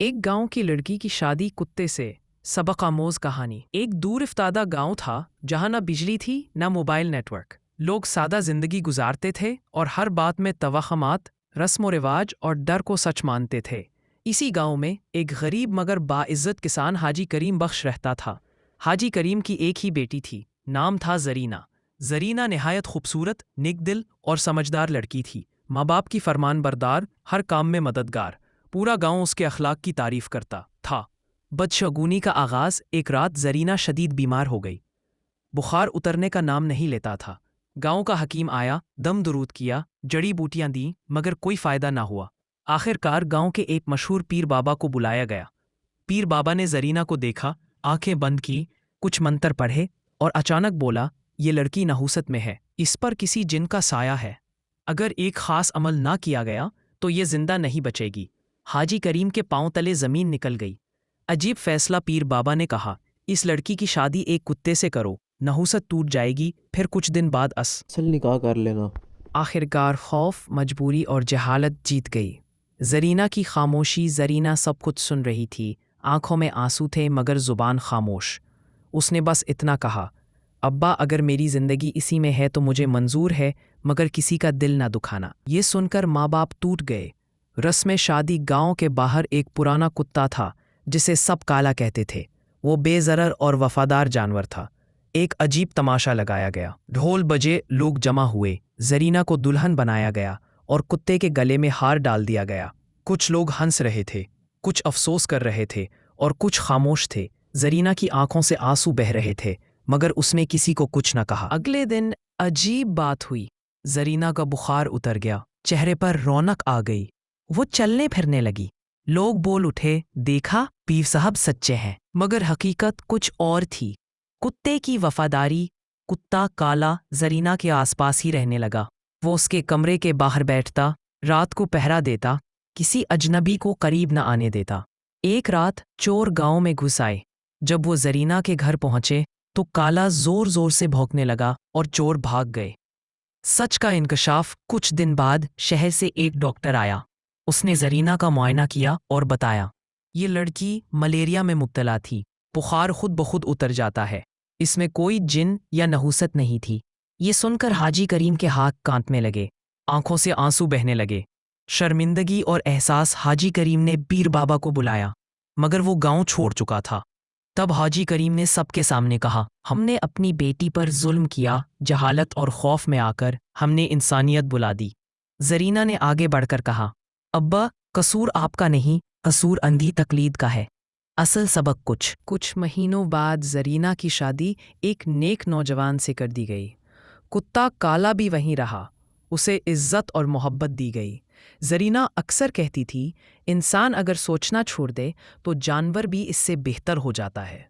ایک गांव की लड़की की शादी कुत्ते से। सबक आमोज कहानी। एक दूर इफ्तादा गांव था जहां ना बिजली थी ना मोबाइल नेटवर्क। लोग सादा जिंदगी गुजारते थे और हर बात में तवहमात, रस्म व रिवाज और डर को सच मानते थे। इसी गांव में एक गरीब मगर बाइज्जत किसान हाजी करीम बख्श रहता था। हाजी करीम की एक ही बेटी थी, नाम था जरीना। जरीना निहायत खूबसूरत, नेक दिल और समझदार लड़की थी। माँ बाप की फरमान बरदार, हर काम में मददगार। पूरा गांव उसके अखलाक की तारीफ करता था। बदशगुनी का आगाज एक रात जरीना शदीद बीमार हो गई। बुखार उतरने का नाम नहीं लेता था। गांव का हकीम आया, दम दुरूद किया, जड़ी बूटियां दी, मगर कोई फायदा ना हुआ। आखिरकार गांव के एक मशहूर पीर बाबा को बुलाया गया। पीर बाबा ने जरीना को देखा, आंखें बंद की, कुछ मंत्र पढ़े और अचानक बोला, ये लड़की नहूसत में है, इस पर किसी जिन का साया है। अगर एक खास अमल ना किया गया तो ये जिंदा नहीं बचेगी। हाजी करीम के पांव तले जमीन निकल गई। अजीब फैसला। पीर बाबा ने कहा, इस लड़की की शादी एक कुत्ते से करो, नहूसत टूट जाएगी, फिर कुछ दिन बाद असल निकाह कर लेना। आखिरकार खौफ, मजबूरी और जहालत जीत गई। जरीना की खामोशी। जरीना सब कुछ सुन रही थी, आंखों में आंसू थे मगर जुबान खामोश। उसने बस इतना कहा, अब्बा अगर मेरी जिंदगी इसी में है तो मुझे मंजूर है, मगर किसी का दिल ना दुखाना। ये सुनकर माँ बाप टूट गए। रस्म शादी। गांव के बाहर एक पुराना कुत्ता था जिसे सब काला कहते थे। वो बेजरर और वफादार जानवर था। एक अजीब तमाशा लगाया गया। ढोल बजे, लोग जमा हुए, जरीना को दुल्हन बनाया गया और कुत्ते के गले में हार डाल दिया गया। कुछ लोग हंस रहे थे, कुछ अफसोस कर रहे थे और कुछ खामोश थे। जरीना की आंखों से आंसू बह रहे थे, मगर उसने किसी को कुछ न कहा। अगले दिन अजीब बात हुई। जरीना का बुखार उतर गया, चेहरे पर रौनक आ गई, वो चलने फिरने लगी। लोग बोल उठे, देखा, पीर साहब सच्चे हैं। मगर हकीकत कुछ और थी। कुत्ते की वफादारी। कुत्ता काला जरीना के आसपास ही रहने लगा। वो उसके कमरे के बाहर बैठता, रात को पहरा देता, किसी अजनबी को करीब न आने देता। एक रात चोर गांव में घुस आए। जब वो जरीना के घर पहुंचे तो काला जोर जोर से भौंकने लगा और चोर भाग गए। सच का इंकशाफ। कुछ दिन बाद शहर से एक डॉक्टर आया। उसने जरीना का मुआयना किया और बताया, ये लड़की मलेरिया में मुब्तला थी। बुखार खुद ब खुद उतर जाता है, इसमें कोई जिन या नहूसत नहीं थी। ये सुनकर हाजी करीम के हाथ कांपने लगे, आंखों से आंसू बहने लगे। शर्मिंदगी और एहसास। हाजी करीम ने पीर बाबा को बुलाया, मगर वो गांव छोड़ चुका था। तब हाजी करीम ने सबके सामने कहा, हमने अपनी बेटी पर जुल्म किया। जहालत और खौफ में आकर हमने इंसानियत बुला दी। जरीना ने आगे बढ़कर कहा, अब्बा कसूर आपका नहीं, कसूर अंधी तकलीद का है। असल सबक कुछ महीनों बाद जरीना की शादी एक नेक नौजवान से कर दी गई। कुत्ता काला भी वहीं रहा, उसे इज्जत और मोहब्बत दी गई। जरीना अक्सर कहती थी, इंसान अगर सोचना छोड़ दे तो जानवर भी इससे बेहतर हो जाता है।